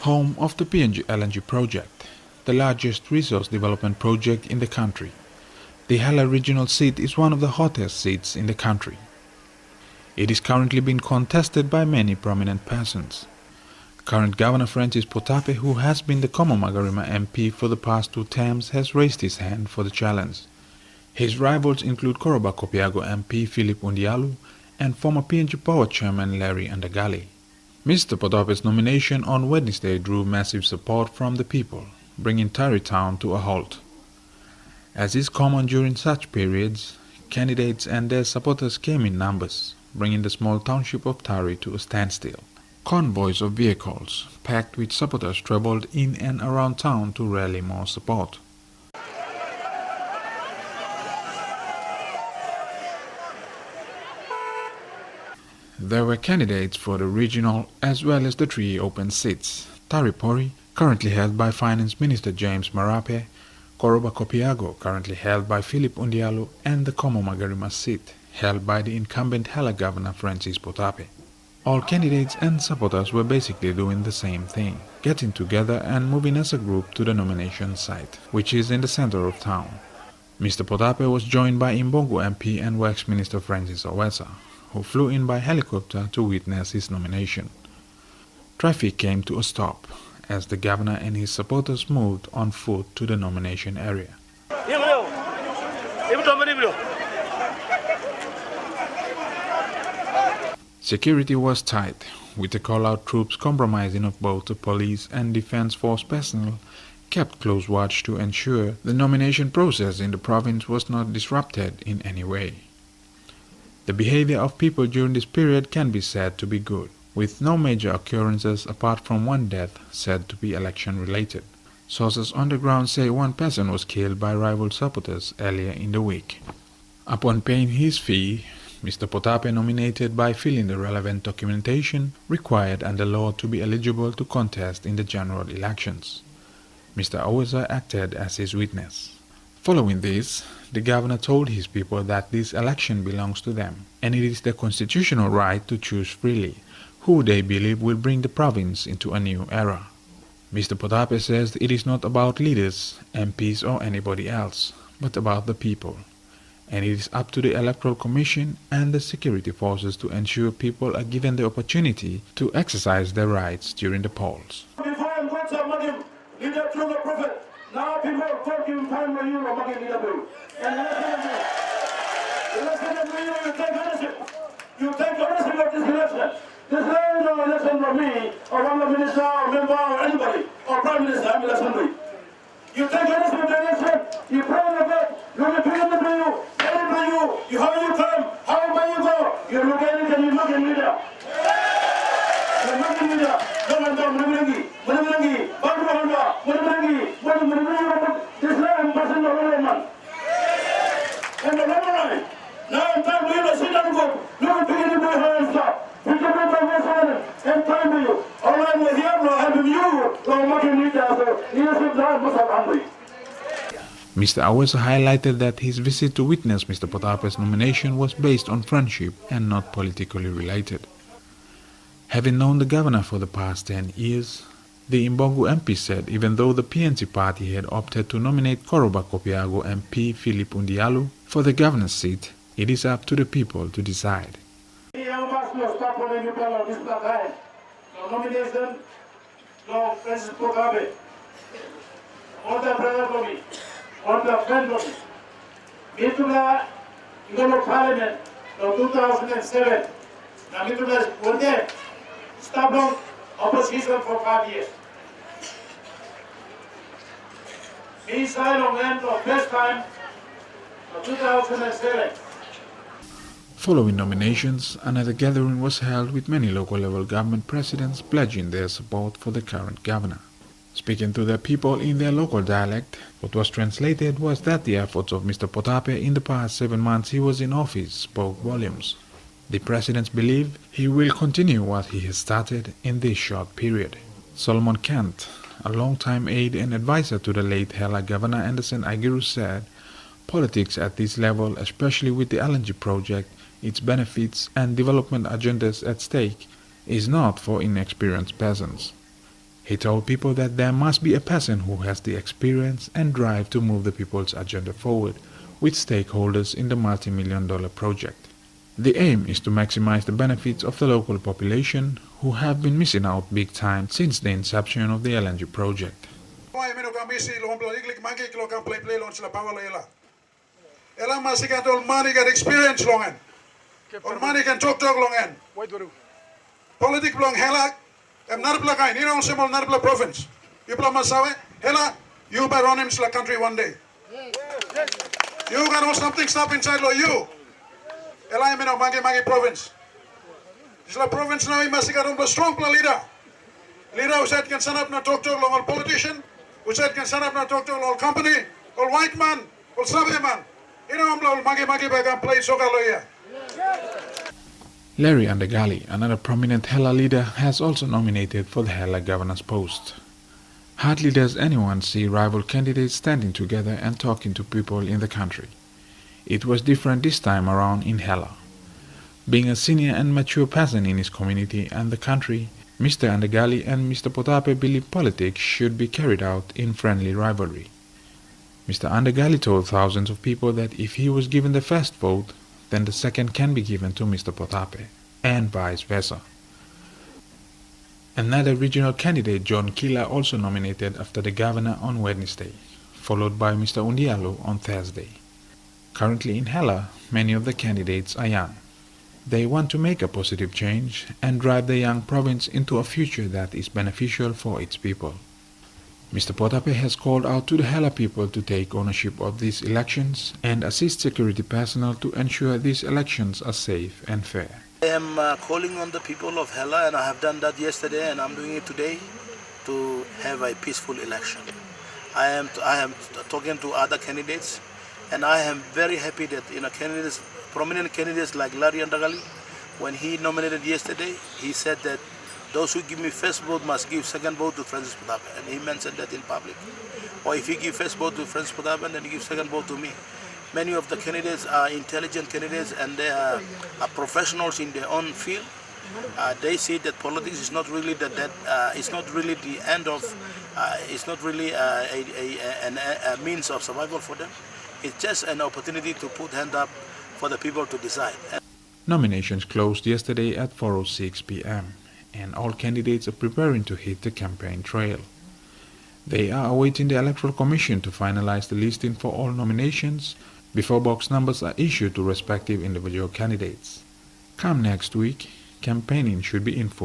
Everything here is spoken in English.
home of the PNG LNG project, the largest resource development project in the country. The Hela regional seat is one of the hottest seats in the country. It is currently being contested by many prominent persons. Current Governor Francis Potape, who has been the Komo-Magarima MP for the past 2 terms, has raised his hand for the challenge. His rivals include Koroba Kopiago MP Philip Undialu and former PNG Power Chairman Larry Andagali. Mr. Potape's nomination on Wednesday drew massive support from the people, bringing Tari town to a halt. As is common during such periods, candidates and their supporters came in numbers, bringing the small township of Tari to a standstill. Convoys of vehicles, packed with supporters, traveled in and around town to rally more support. There were candidates for the regional as well as the 3 open seats. Tari Pori, currently held by Finance Minister James Marape, Koroba Kopiago, currently held by Philip Undialu, and the Komo-Magarima seat, held by the incumbent Hela Governor Francis Potape. All candidates and supporters were basically doing the same thing, getting together and moving as a group to the nomination site, which is in the center of town. Mr. Potape was joined by Imbongo MP and Works Minister Francis Owesa, who flew in by helicopter to witness his nomination. Traffic came to a stop as the governor and his supporters moved on foot to the nomination area. Security was tight, with the call-out troops comprising of both the police and defense force personnel kept close watch to ensure the nomination process in the province was not disrupted in any way. The behavior of people during this period can be said to be good, with no major occurrences apart from 1 death said to be election-related. Sources on the ground say 1 person was killed by rival supporters earlier in the week. Upon paying his fee, Mr. Potape, nominated by filling the relevant documentation required under law to be eligible to contest in the general elections. Mr. Owesa acted as his witness. Following this, the governor told his people that this election belongs to them, and it is their constitutional right to choose freely who they believe will bring the province into a new era. Mr. Potape says it is not about leaders, MPs or anybody else, but about the people, and it is up to the Electoral Commission and the security forces to ensure people are given the opportunity to exercise their rights during the polls. Now people are talking time when you are making it up. And you take ownership. You take ownership of this election. This is no election for me, or one minister, or member, or anybody, or prime minister, I'm election. You take ownership of the election, you pray on the vote, you will begin to play you, they play you, how you come, how may you go, you look at it and you look at leader. You look at leader, no one down, Munamangi, Bandra, Munamangi, this land wasn't a woman. And the woman, now I'm time to you, sit down, go, look at the her and stop. Pick up my and time to you. All I will hear, no helping you, no making leader, so leadership land must have hungry. Mr. Owesa highlighted that his visit to witness Mr. Potape's nomination was based on friendship and not politically related. Having known the governor for the past 10 years, the Imbongo MP said even though the PNC party had opted to nominate Koroba Kopiago MP Philip Undialu for the governor's seat, it is up to the people to decide. Nomination, no Francis Potape, all the brother for me, all the friend for me. Mitula, you go to Parliament, no 2007. Now Mitula one day, stop down opposition for 5 years. Me silent went for first time, 2007. Following nominations, another gathering was held with many local-level government presidents pledging their support for the current governor. Speaking to their people in their local dialect, what was translated was that the efforts of Mr. Potape in the past 7 months he was in office spoke volumes. The presidents believe he will continue what he has started in this short period. Solomon Kent, a long-time aide and advisor to the late Hela Governor Anderson Agiru, said, "Politics at this level, especially with the LNG project, its benefits and development agendas at stake, is not for inexperienced peasants. He told people that there must be a person who has the experience and drive to move the people's agenda forward with stakeholders in the multi-million-dollar project. The aim is to maximize the benefits of the local population who have been missing out big time since the inception of the LNG project. Ela masih kan tol money kan experience longan. Or money kan talk longan. Politik long Hela. Narbla kain. You know semua Narbla province. You pula masawe. Hela. You better run him to the country one day. You can do something stop inside lo you. Ela yang magi province. Isla province now masih kan strong leader. Leader who said can stand up na talk long all politician. Who said can stand up na talk all company. All white man. All Sabe man. Larry Andegali, another prominent Hela leader, has also nominated for the Hela governor's post. Hardly does anyone see rival candidates standing together and talking to people in the country. It was different this time around in Hela. Being a senior and mature person in his community and the country, Mr. Andegali and Mr. Potape believe politics should be carried out in friendly rivalry. Mr. Andegali told thousands of people that if he was given the first vote, then the second can be given to Mr. Potape, and vice versa. Another regional candidate, John Kila, also nominated after the governor on Wednesday, followed by Mr. Undialo on Thursday. Currently in Hela, many of the candidates are young. They want to make a positive change and drive the young province into a future that is beneficial for its people. Mr. Potape has called out to the Hela people to take ownership of these elections and assist security personnel to ensure these elections are safe and fair. I am calling on the people of Hela, and I have done that yesterday and I'm doing it today, to have a peaceful election. I am talking to other candidates, and I am very happy that prominent candidates like Larry Andegali, when he nominated yesterday, he said that those who give me first vote must give second vote to Francis Potape, and he mentioned that in public. Or if he give first vote to Francis Potape, then he give second vote to me. Many of the candidates are intelligent candidates, and they are professionals in their own field. They see that politics is not really it's not really the end of, it's not really a means of survival for them. It's just an opportunity to put hand up for the people to decide. Nominations closed yesterday at 4:06 p.m. and all candidates are preparing to hit the campaign trail. They are awaiting the Electoral Commission to finalize the listing for all nominations before box numbers are issued to respective individual candidates. Come next week, campaigning should be in full